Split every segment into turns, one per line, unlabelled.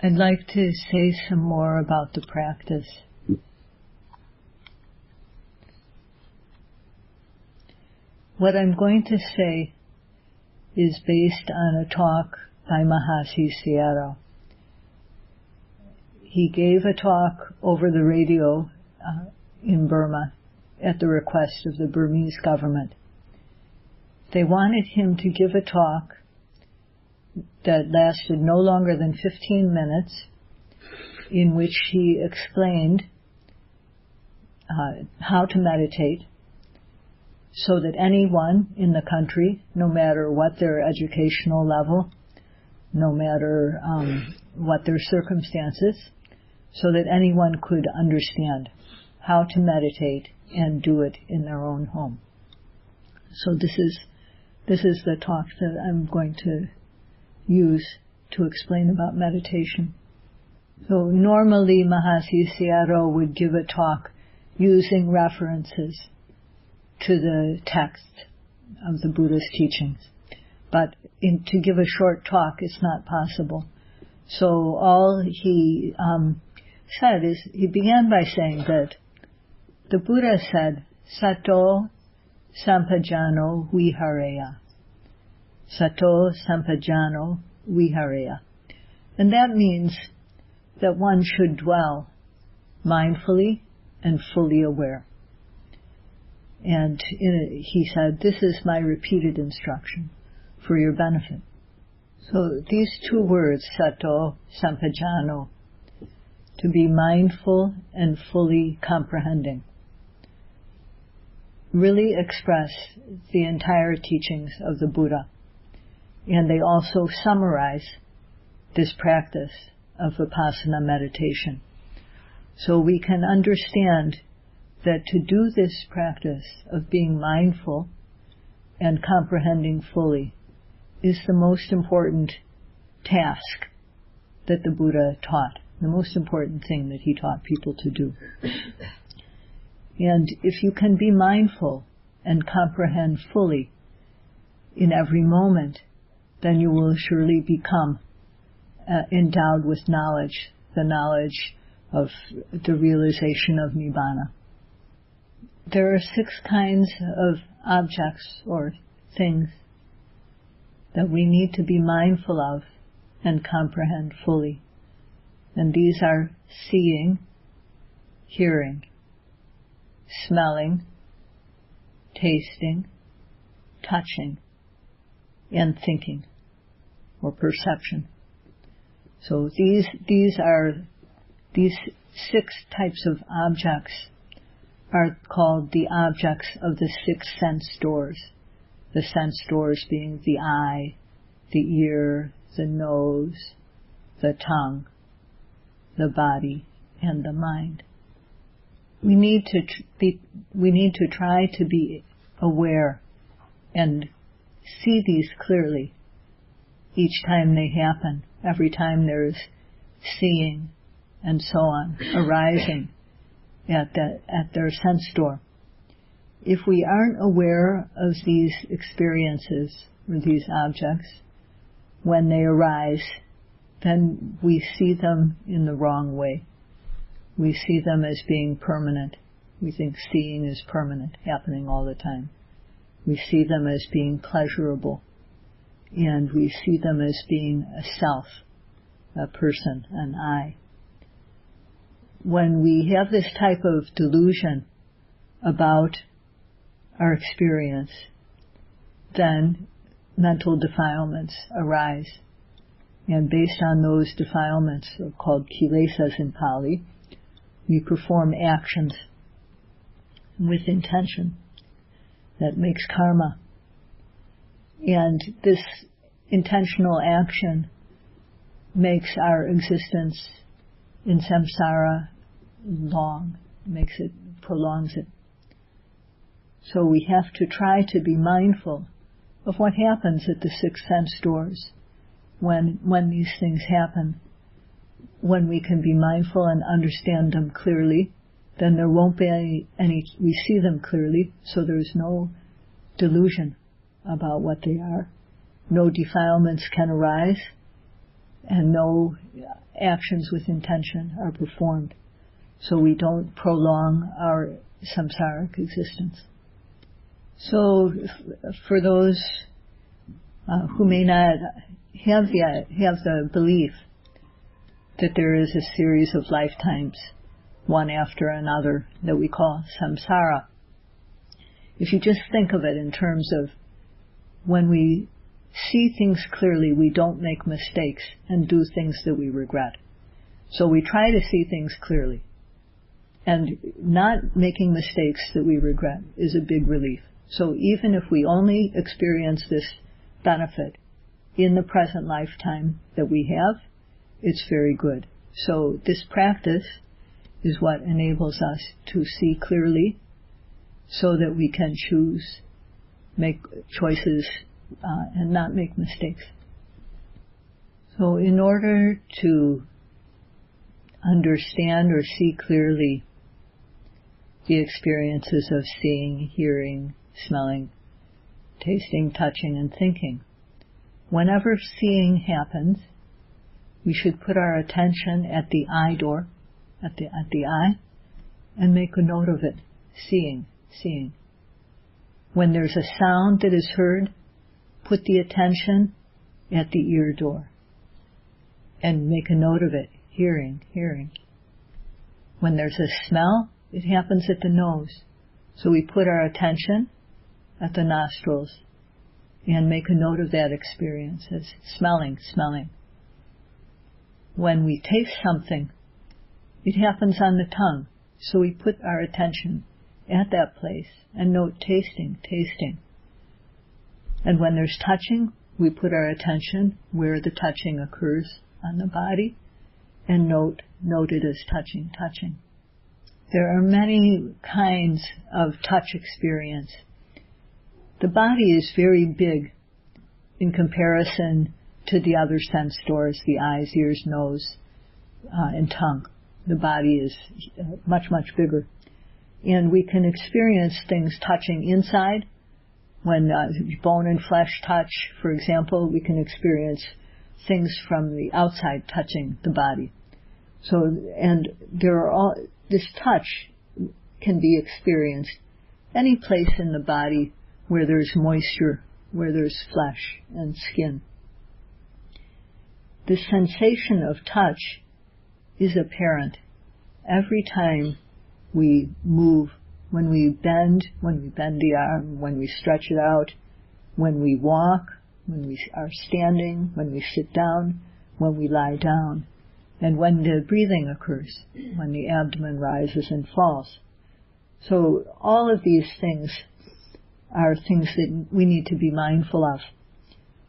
I'd like to say some more about the practice. What I'm going to say is based on a talk by Mahasi Sayadaw. He gave a talk over the radio in Burma at the request of the Burmese government. They wanted him to give a talk that lasted no longer than 15 minutes, in which he explained how to meditate, so that anyone in the country, no matter what their educational level, no matter what their circumstances, so that anyone could understand how to meditate and do it in their own home. So this is the talk that I'm going to use to explain about meditation. So normally Mahasi Sayadaw would give a talk using references to the text of the Buddha's teachings. But to give a short talk, it's not possible. So all he said is, he began by saying that the Buddha said, Sato Sampajano Vihareya. Sato Sampajano Vihareya. And that means that one should dwell mindfully and fully aware. And he said, this is my repeated instruction for your benefit. So these two words, Sato Sampajano, to be mindful and fully comprehending, really express the entire teachings of the Buddha. And they also summarize this practice of Vipassana meditation. So we can understand that to do this practice of being mindful and comprehending fully is the most important task that the Buddha taught, the most important thing that he taught people to do. And if you can be mindful and comprehend fully in every moment, then you will surely become endowed with knowledge, the knowledge of the realization of Nibbana. There are 6 kinds of objects or things that we need to be mindful of and comprehend fully. And these are seeing, hearing, smelling, tasting, touching, and thinking, or perception. So these 6 types of objects are called the objects of the 6 sense doors. The sense doors being the eye, the ear, the nose, the tongue, the body, and the mind. We need to try to be aware and see these clearly each time they happen, every time there's seeing and so on arising at their sense door. If we aren't aware of these experiences or these objects when they arise, then we see them in the wrong way. We see them as being permanent. We think seeing is permanent, happening all the time. We see them as being pleasurable, and we see them as being a self, a person, an I. When we have this type of delusion about our experience, then mental defilements arise. And based on those defilements, called kilesas in Pali, we perform actions with intention that makes karma. And this intentional action makes our existence in samsara long, prolongs it. So we have to try to be mindful of what happens at the 6 sense doors when these things happen. When we can be mindful and understand them clearly, then there won't be any, we see them clearly, so there's no delusion about what they are. No defilements can arise, and no actions with intention are performed, so we don't prolong our samsaric existence. So for those who may not have the belief that there is a series of lifetimes, one after another, that we call samsara, if you just think of it in terms of when we see things clearly, we don't make mistakes and do things that we regret. So we try to see things clearly. And not making mistakes that we regret is a big relief. So even if we only experience this benefit in the present lifetime that we have, it's very good. So this practice is what enables us to see clearly so that we can choose, make choices, and not make mistakes. So in order to understand or see clearly the experiences of seeing, hearing, smelling, tasting, touching, and thinking, whenever seeing happens, we should put our attention at the eye door, at the eye, and make a note of it. Seeing. When there's a sound that is heard, put the attention at the ear door and make a note of it. Hearing. When there's a smell, it happens at the nose. So we put our attention at the nostrils and make a note of that experience as smelling. When we taste something, it happens on the tongue. So we put our attention at that place and note tasting. And when there's touching, we put our attention where the touching occurs on the body and note it as touching. There are many kinds of touch experience. The body is very big in comparison to the other sense doors, the eyes, ears, nose, and tongue. The body is much bigger. And we can experience things touching inside. When bone and flesh touch, for example, we can experience things from the outside touching the body. So, and this touch can be experienced any place in the body where there's moisture, where there's flesh and skin. The sensation of touch is apparent every time we move, when we bend the arm, when we stretch it out, when we walk, when we are standing, when we sit down, when we lie down, and when the breathing occurs, when the abdomen rises and falls. So all of these things are things that we need to be mindful of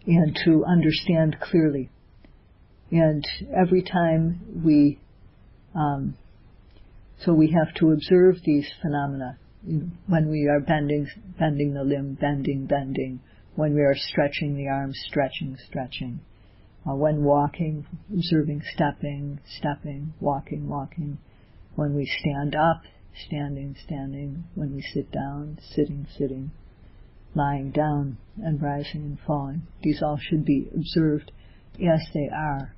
and to understand clearly. And every time so we have to observe these phenomena. When we are bending the limb, bending. When we are stretching the arms, stretching. When walking, observing stepping, walking. When we stand up, standing. When we sit down, sitting. Lying down and rising and falling. These all should be observed as they are.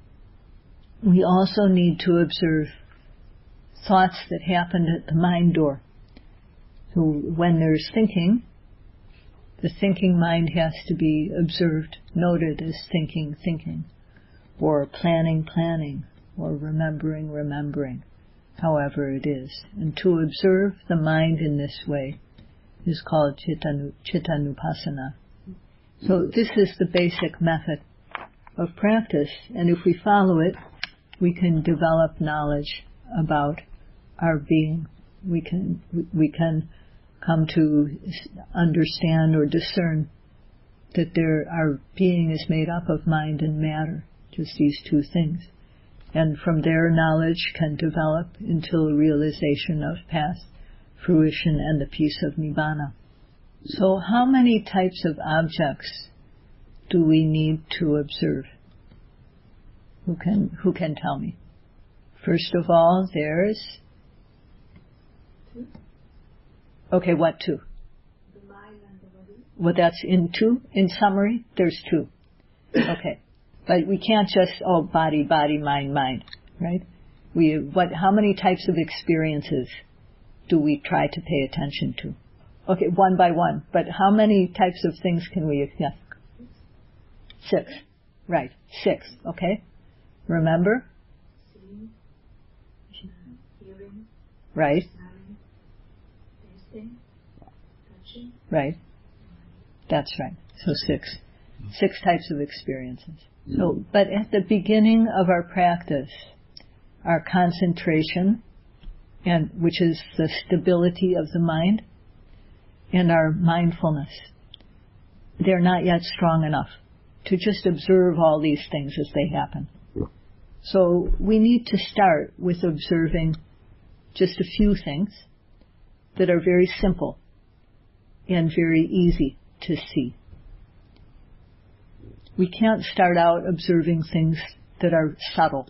We also need to observe thoughts that happen at the mind door. So when there's thinking, the thinking mind has to be observed, noted as thinking, or planning, or remembering, however it is. And to observe the mind in this way is called chittanupassana. So this is the basic method of practice, and if we follow it, we can develop knowledge about our being. We can come to understand or discern that our being is made up of mind and matter, just these two things. And from there, knowledge can develop until a realization of past fruition and the peace of Nibbana. So how many types of objects do we need to observe? Who can tell me? First of all, there's... Okay, what two? The mind and the body. Well, that's in two. In summary, there's two. Okay. But we can't just, body, body, mind, mind, right? How many types of experiences do we try to pay attention to? Okay, one by one. But how many types of things can we, yes? 6. Right, 6, okay? Remember?
Seeing, hearing,
right,
smelling, tasting, touching.
Right. That's right. So 6. 6 types of experiences. So, but at the beginning of our practice, our concentration, and which is the stability of the mind, and our mindfulness, they're not yet strong enough to just observe all these things as they happen. So we need to start with observing just a few things that are very simple and very easy to see. We can't start out observing things that are subtle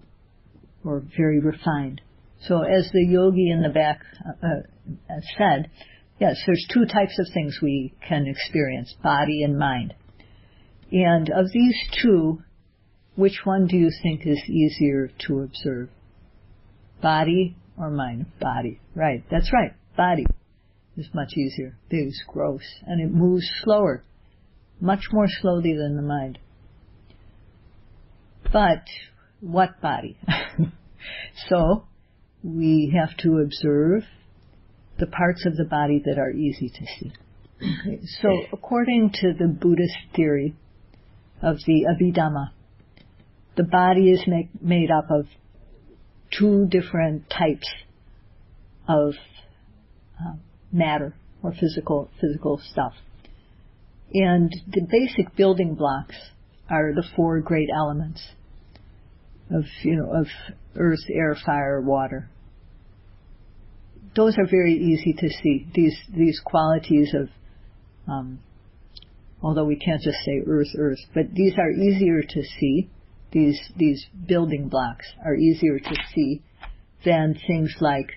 or very refined. So as the yogi in the back said, yes, there's 2 types of things we can experience, body and mind. And of these 2, which one do you think is easier to observe? Body or mind? Body. Right, that's right. Body is much easier. It's gross. And it moves slower, much more slowly than the mind. But what body? So we have to observe the parts of the body that are easy to see. Okay. So according to the Buddhist theory of the Abhidhamma, the body is made up of 2 different types of matter or physical stuff. And the basic building blocks are the 4 great elements of earth, air, fire, water. Those are very easy to see. These qualities of, although we can't just say earth, but these are easier to see. These building blocks are easier to see than things like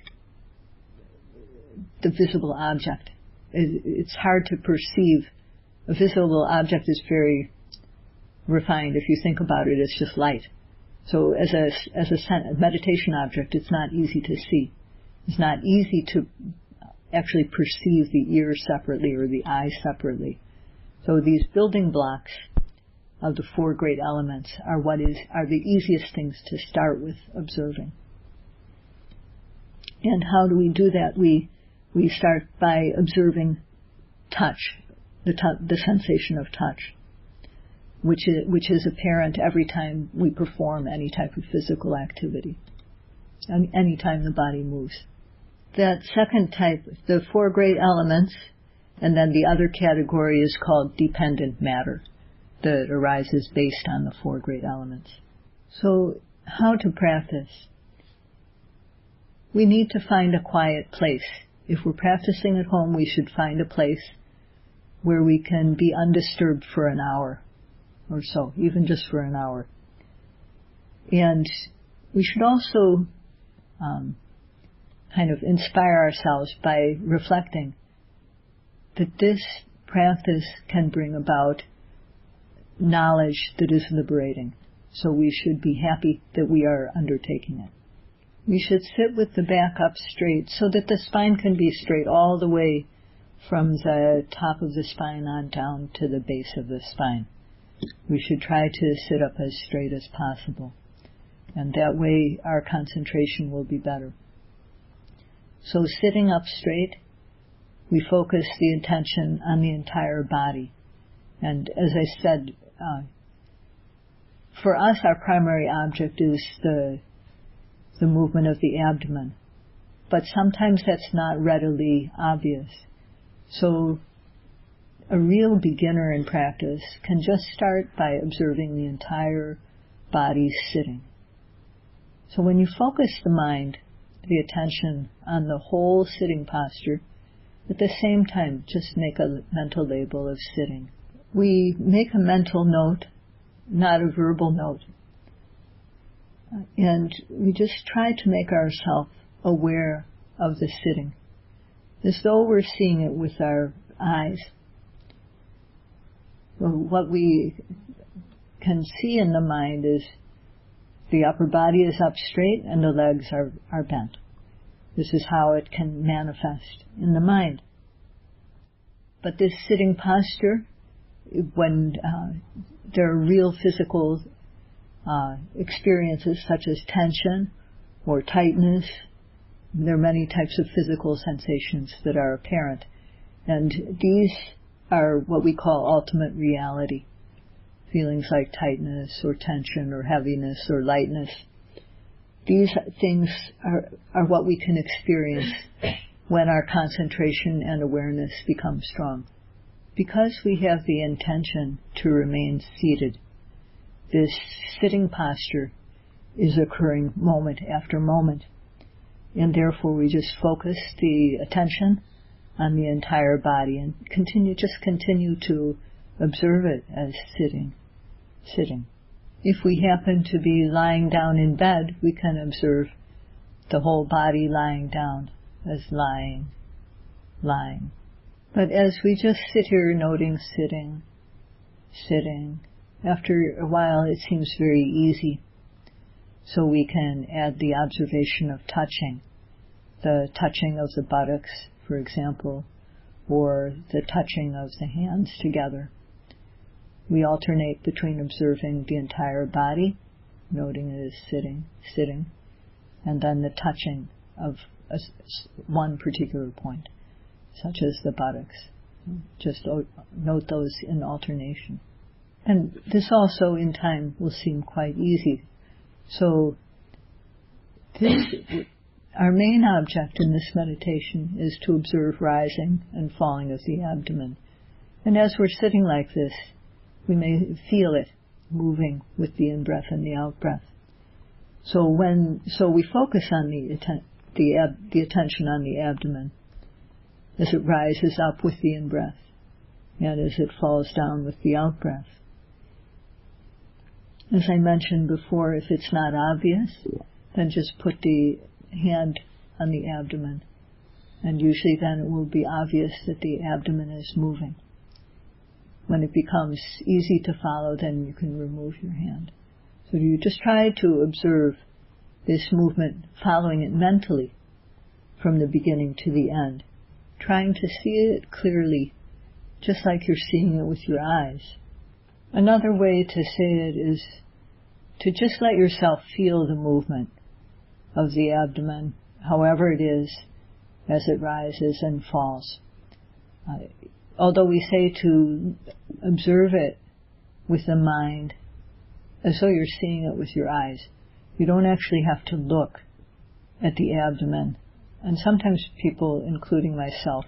the visible object. It's hard to perceive. A visible object is very refined. If you think about it, it's just light. So as a meditation object, it's not easy to see. It's not easy to actually perceive the ear separately or the eye separately. So these building blocks of the 4 great elements are the easiest things to start with observing. And how do we do that? We start by observing touch, the sensation of touch, which is apparent every time we perform any type of physical activity, any time the body moves. That second type, the 4 great elements, and then the other category is called dependent matter, that arises based on the 4 great elements. So how to practice? We need to find a quiet place. If we're practicing at home, we should find a place where we can be undisturbed for an hour or so, even just for an hour. And we should also kind of inspire ourselves by reflecting that this practice can bring about knowledge that is liberating. So we should be happy that we are undertaking it. We should sit with the back up straight so that the spine can be straight all the way from the top of the spine on down to the base of the spine. We should try to sit up as straight as possible. And that way our concentration will be better. So sitting up straight, we focus the attention on the entire body. And as I said, for us our primary object is the movement of the abdomen. But sometimes that's not readily obvious. So a real beginner in practice can just start by observing the entire body sitting. So when you focus the mind, the attention on the whole sitting posture, at the same time just make a mental label of sitting. We make a mental note, not a verbal note. And we just try to make ourselves aware of the sitting, as though we're seeing it with our eyes. What we can see in the mind is the upper body is up straight and the legs are bent. This is how it can manifest in the mind. But this sitting posture, when there are real physical experiences such as tension or tightness, there are many types of physical sensations that are apparent. And these are what we call ultimate reality. Feelings like tightness or tension or heaviness or lightness. These things are what we can experience when our concentration and awareness become strong. Because we have the intention to remain seated, this sitting posture is occurring moment after moment. And therefore we just focus the attention on the entire body and continue to observe it as sitting. If we happen to be lying down in bed, we can observe the whole body lying down as lying. But as we just sit here noting sitting, after a while it seems very easy. So we can add the observation of touching. The touching of the buttocks, for example, or the touching of the hands together. We alternate between observing the entire body, noting it as sitting, and then the touching of one particular point, such as the buttocks. Just note those in alternation. And this also in time will seem quite easy. So our main object in this meditation is to observe rising and falling of the abdomen. And as we're sitting like this, we may feel it moving with the in-breath and the out-breath. So we focus on the attention on the abdomen as it rises up with the in-breath and as it falls down with the out-breath. As I mentioned before, if it's not obvious, then just put the hand on the abdomen, and usually then it will be obvious that the abdomen is moving. When it becomes easy to follow, then you can remove your hand. So you just try to observe this movement, following it mentally from the beginning to the end, trying to see it clearly, just like you're seeing it with your eyes. Another way to say it is to just let yourself feel the movement of the abdomen, however it is, as it rises and falls. Although we say to observe it with the mind, as though you're seeing it with your eyes, you don't actually have to look at the abdomen. And sometimes people, including myself,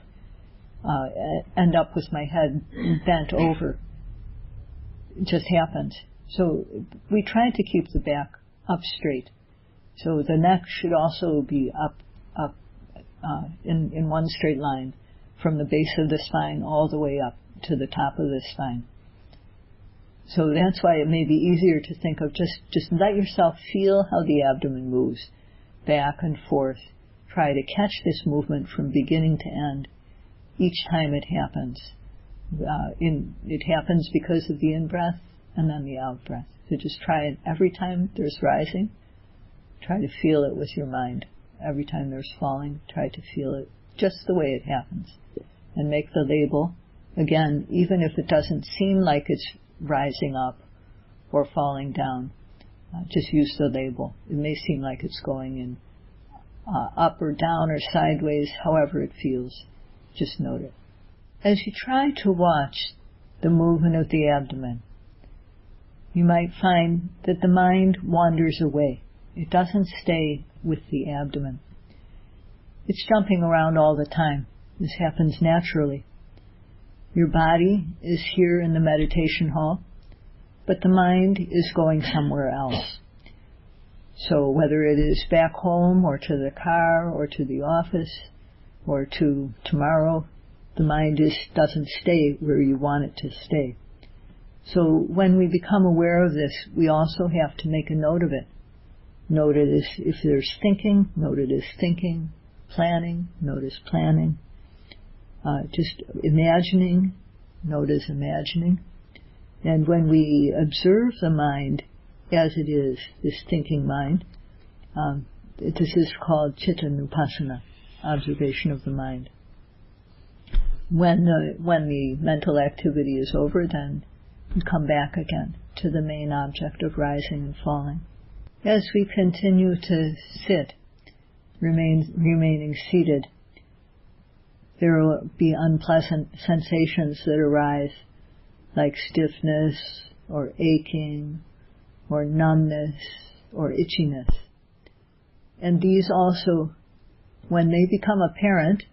end up with my head bent over. It just happens. So we try to keep the back up straight. So the neck should also be up in one straight line from the base of the spine all the way up to the top of the spine. So that's why it may be easier to think of just let yourself feel how the abdomen moves back and forth. Try to catch this movement from beginning to end each time it happens. It happens because of the in-breath and then the out-breath. So just try it every time there's rising. Try to feel it with your mind. Every time there's falling, try to feel it just the way it happens. And make the label, again, even if it doesn't seem like it's rising up or falling down, just use the label. It may seem like it's going in up or down or sideways, however it feels. Just note it. As you try to watch the movement of the abdomen, you might find that the mind wanders away. It doesn't stay with the abdomen. It's jumping around all the time. This happens naturally. Your body is here in the meditation hall, but the mind is going somewhere else. So whether it is back home or to the car or to the office or to tomorrow, the mind doesn't stay where you want it to stay. So when we become aware of this, we also have to make a note of it. Note it as if there's thinking, note it as thinking, planning, note as planning. Just imagining, note as imagining. And when we observe the mind as it is, this thinking mind, this is called Chittanupassana, observation of the mind. When the mental activity is over, then we come back again to the main object of rising and falling. As we continue to sit, remaining seated, there will be unpleasant sensations that arise, like stiffness, or aching, or numbness, or itchiness. And these also, when they become apparent,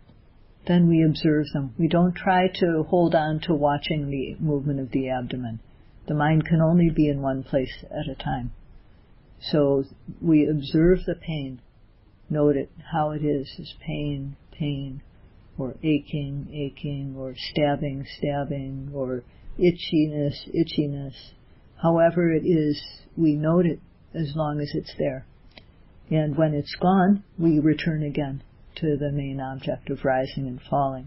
then we observe them. We don't try to hold on to watching the movement of the abdomen. The mind can only be in one place at a time. So we observe the pain, note it, how it is pain, pain, or aching, or stabbing, or itchiness. However it is, we note it as long as it's there. And when it's gone, we return again to the main object of rising and falling.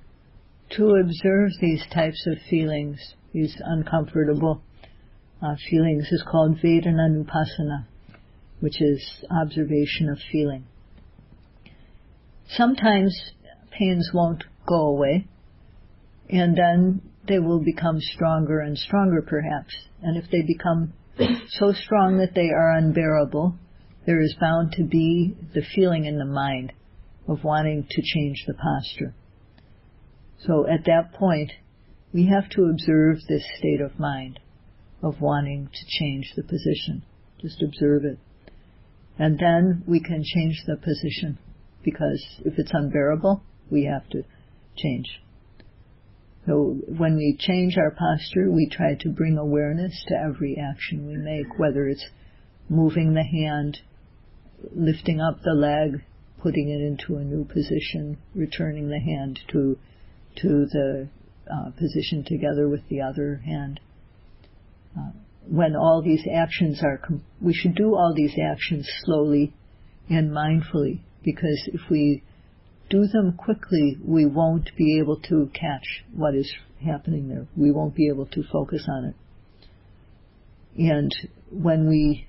To observe these types of feelings, these uncomfortable feelings, is called Vedananupassana, which is observation of feeling. Sometimes pains won't go away, and then they will become stronger and stronger perhaps. And if they become so strong that they are unbearable, there is bound to be the feeling in the mind of wanting to change the posture. So at that point, we have to observe this state of mind of wanting to change the position. Just observe it. And then we can change the position, because if it's unbearable, we have to change. So when we change our posture, we try to bring awareness to every action we make, whether it's moving the hand, lifting up the leg, putting it into a new position, returning the hand to the position together with the other hand. When all these actions we should do all these actions slowly and mindfully, because if we do them quickly, we won't be able to catch what is happening there. We won't be able to focus on it. And when we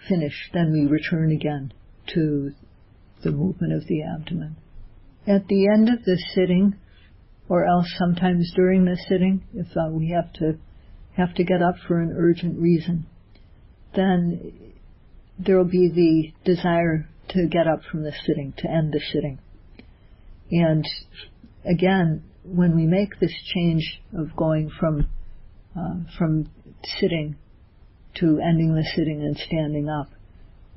finish, then we return again to the movement of the abdomen. At the end of the sitting, or else sometimes during the sitting, if we have to get up for an urgent reason, then there will be the desire to get up from the sitting, to end the sitting. And again, when we make this change of going from sitting to ending the sitting and standing up,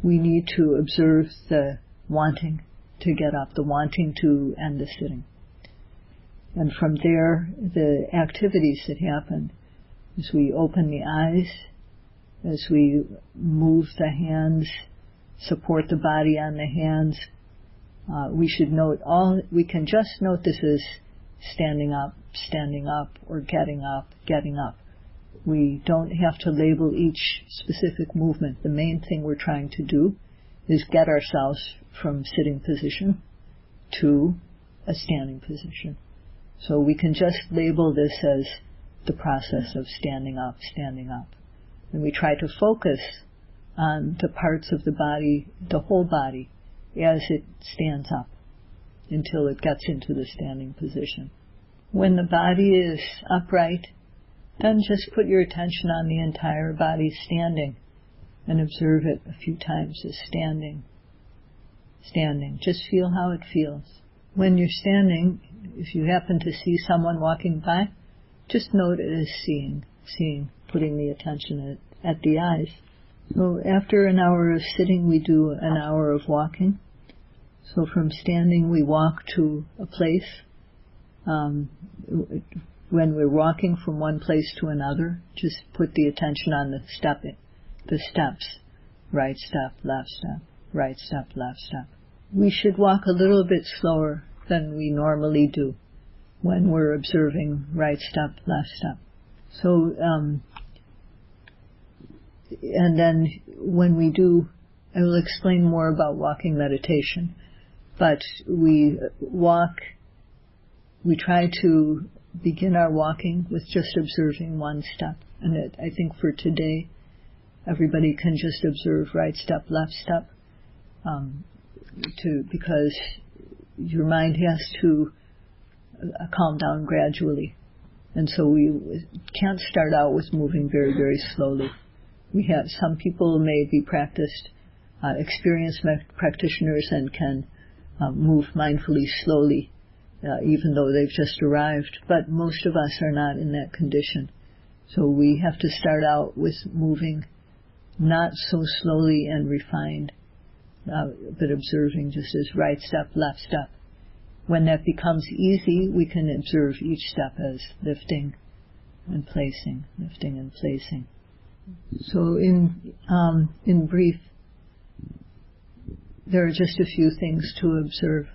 we need to observe the wanting to get up, the wanting to end the sitting. And from there, the activities that happen, as we open the eyes, as we move the hands, support the body on the hands, we can just note this as standing up, or getting up. We don't have to label each specific movement. The main thing we're trying to do is get ourselves from sitting position to a standing position. So we can just label this as the process of standing up. And we try to focus on the parts of the body, the whole body, as it stands up until it gets into the standing position. When the body is upright, then just put your attention on the entire body standing and observe it a few times as standing. Just feel how it feels. When you're standing, if you happen to see someone walking by, just note it as seeing, putting the attention at the eyes. So after an hour of sitting, we do an hour of walking. So from standing, we walk to a place. When we're walking from one place to another, just put the attention on the steps. Right step, left step, right step, left step. We should walk a little bit slower than we normally do when we're observing right step, left step. So, and then when we do, I will explain more about walking meditation, but we try to begin our walking with just observing one step. And I think for today, everybody can just observe right step, left step, because your mind has to calm down gradually. And so we can't start out with moving very, very slowly. Some people may be experienced practitioners and can move mindfully slowly, even though they've just arrived. But most of us are not in that condition. So we have to start out with moving not so slowly and refined, but observing just as right step, left step. When that becomes easy, we can observe each step as lifting and placing, lifting and placing. So in brief, there are just a few things to observe.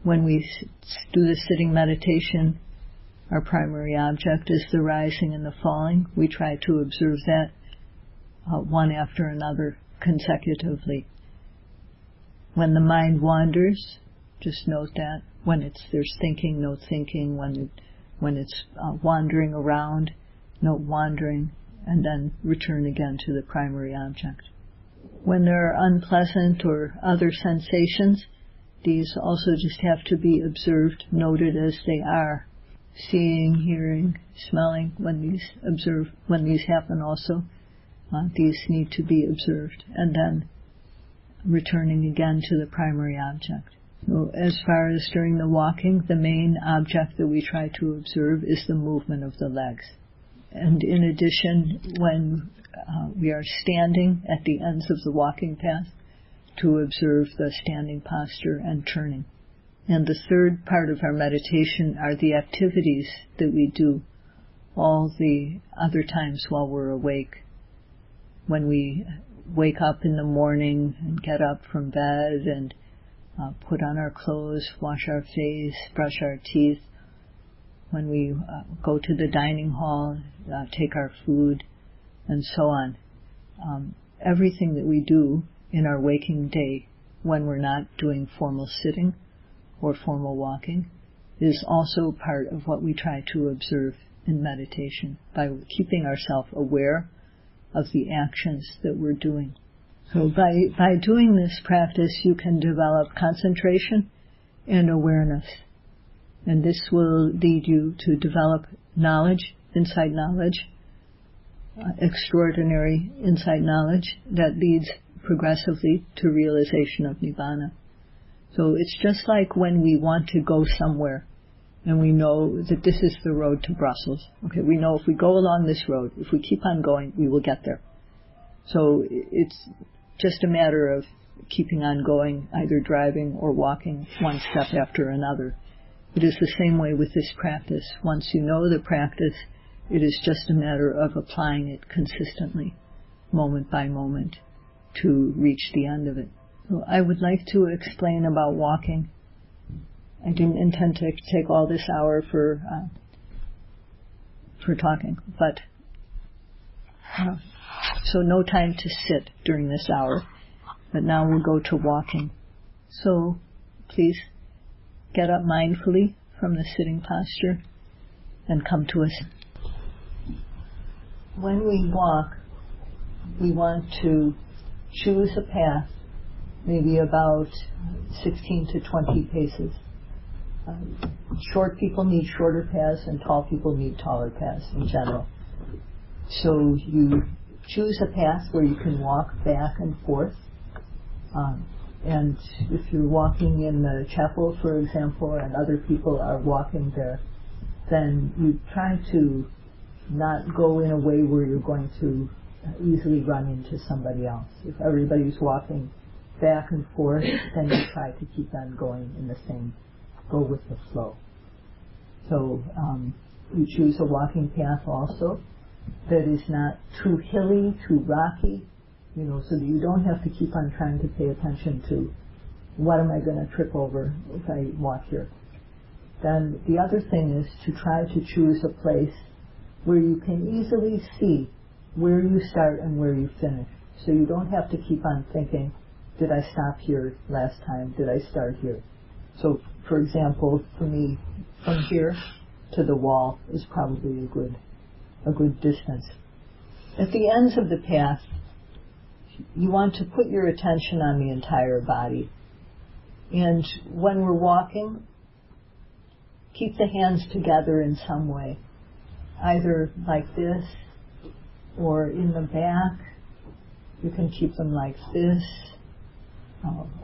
When we do the sitting meditation, our primary object is the rising and the falling. We try to observe that one after another consecutively. When the mind wanders, just note that. When there's thinking, note thinking. When it's wandering around, note wandering, and then return again to the primary object. When there are unpleasant or other sensations, these also just have to be observed, noted as they are. Seeing, hearing, smelling, when these happen also, these need to be observed, and then returning again to the primary object. So as far as during the walking, the main object that we try to observe is the movement of the legs. And in addition, when we are standing at the ends of the walking path, to observe the standing posture and turning. And the third part of our meditation are the activities that we do all the other times while we're awake. When we wake up in the morning and get up from bed and put on our clothes, wash our face, brush our teeth. When we go to the dining hall, take our food, and so on. Everything that we do in our waking day, when we're not doing formal sitting or formal walking, is also part of what we try to observe in meditation by keeping ourselves aware of the actions that we're doing. So by doing this practice, you can develop concentration and awareness. And this will lead you to develop knowledge, insight knowledge, extraordinary insight knowledge that leads progressively to realization of Nibbana. So it's just like when we want to go somewhere and we know that this is the road to Brussels. Okay, we know if we go along this road, if we keep on going, we will get there. So it's just a matter of keeping on going, either driving or walking one step after another. It is the same way with this practice. Once you know the practice, it is just a matter of applying it consistently, moment by moment, to reach the end of it. So I would like to explain about walking. I didn't intend to take all this hour for talking, but so no time to sit during this hour, but now we'll go to walking. So please get up mindfully from the sitting posture and come to us. When we walk, we want to choose a path, maybe about 16 to 20 paces. Short people need shorter paths and tall people need taller paths in general. So you choose a path where you can walk back and forth. And if you're walking in the chapel, for example, and other people are walking there, then you try to not go in a way where you're going to easily run into somebody else. If everybody's walking back and forth, then you try to keep on going in the same, go with the flow. So you choose a walking path also that is not too hilly, too rocky, so that you don't have to keep on trying to pay attention to what am I going to trip over if I walk here. Then the other thing is to try to choose a place where you can easily see where you start and where you finish. So you don't have to keep on thinking, did I stop here last time? Did I start here? So, for example, for me, from here to the wall is probably a good distance. At the ends of the path, you want to put your attention on the entire body. And when we're walking, keep the hands together in some way, either like this or in the back. You can keep them like this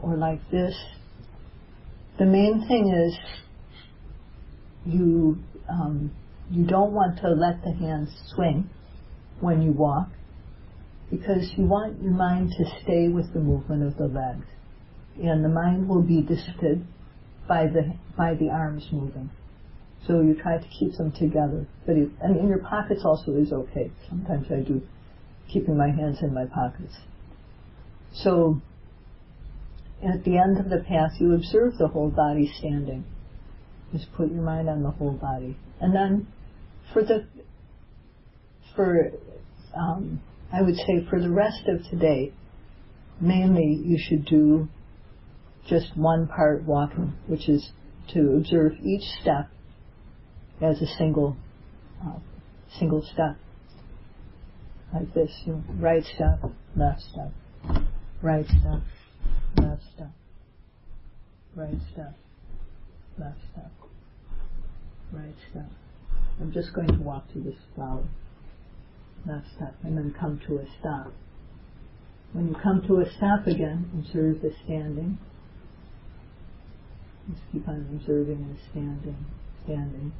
or like this. The main thing is you don't want to let the hands swing when you walk, because you want your mind to stay with the movement of the legs, and the mind will be distracted by the arms moving. So you try to keep them together. But and in your pockets also is okay. Sometimes I do, keeping my hands in my pockets. So at the end of the path, you observe the whole body standing. Just put your mind on the whole body. And then I would say for the rest of today, mainly you should do just one part walking, which is to observe each step as a single step. Like this, right step, left step, right step, left step, right step, left step, right step. I'm just going to walk to this flower. Left step, and then come to a stop. When you come to a stop again, observe the standing. Just keep on observing and standing.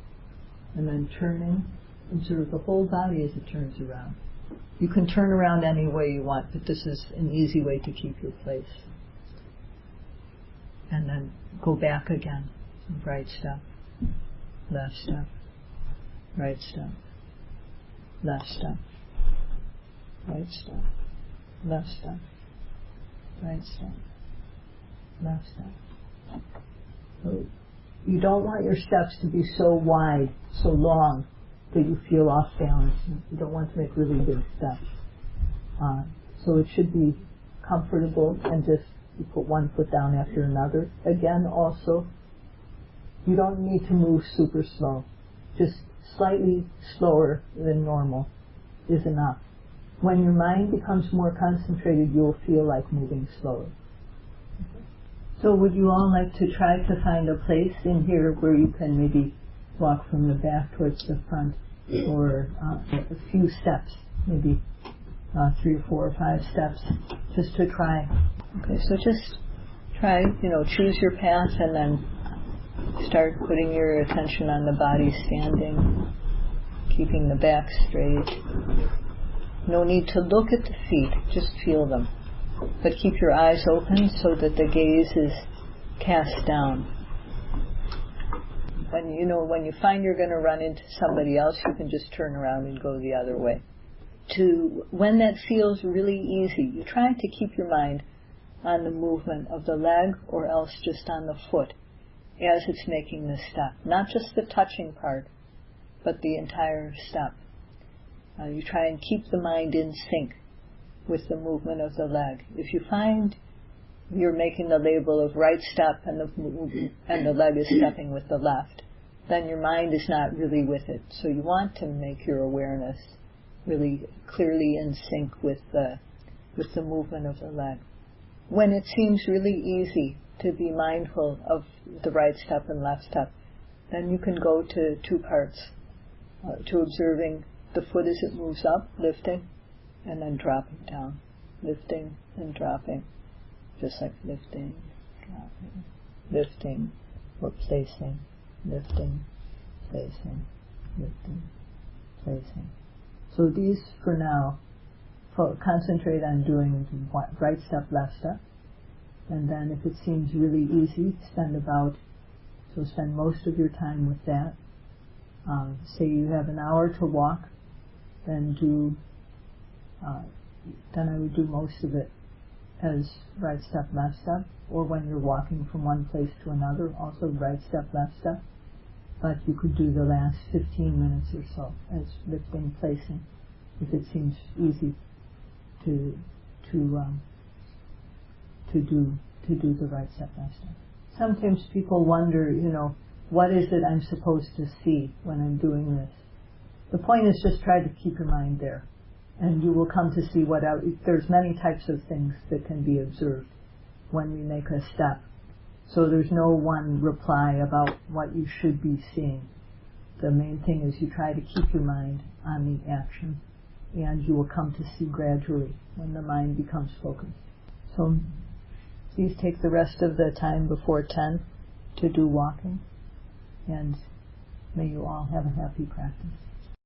And then turning, observe the whole body as it turns around. You can turn around any way you want, but this is an easy way to keep your place. And then go back again. Right step, left step, right step, left step, right step, left step, right step, left step. So you don't want your steps to be so wide, so long, that you feel off balance. You don't want to make really big steps. So it should be comfortable, and just you put one foot down after another. Again, also, you don't need to move super slow. Just slightly slower than normal is enough. When your mind becomes more concentrated, you'll feel like moving slower. So would you all like to try to find a place in here where you can maybe walk from the back towards the front, or a few steps, maybe 3 or 4 or 5 steps, just to try. Okay, so just try, choose your path and then start putting your attention on the body standing, keeping the back straight. No need to look at the feet, just feel them. But keep your eyes open so that the gaze is cast down. When you find you're going to run into somebody else, you can just turn around and go the other way. When that feels really easy, you try to keep your mind on the movement of the leg, or else just on the foot as it's making the step. Not just the touching part, but the entire step. You try and keep the mind in sync with the movement of the leg. If you find you're making the label of right step and the leg is stepping with the left, then your mind is not really with it. So you want to make your awareness really clearly in sync with the movement of the leg. When it seems really easy to be mindful of the right step and left step, then you can go to 2 parts, to observing the foot as it moves up, lifting, and then dropping down, lifting and dropping, just like lifting, dropping, lifting, or placing, lifting, placing, lifting, placing. So these, for now, concentrate on doing right step, left step, and then if it seems really easy, spend most of your time with that. Say you have an hour to walk, then I would do most of it as right step, left step, or when you're walking from one place to another, also right step, left step. But you could do the last 15 minutes or so as lifting, placing, if it seems easy to do the right step, left step. Sometimes people wonder, What is it I'm supposed to see when I'm doing this? The point is just try to keep your mind there. And you will come to see there's many types of things that can be observed when we make a step. So there's no one reply about what you should be seeing. The main thing is you try to keep your mind on the action, and you will come to see gradually when the mind becomes focused. So please take the rest of the time before 10 to do walking, and may you all have a happy practice.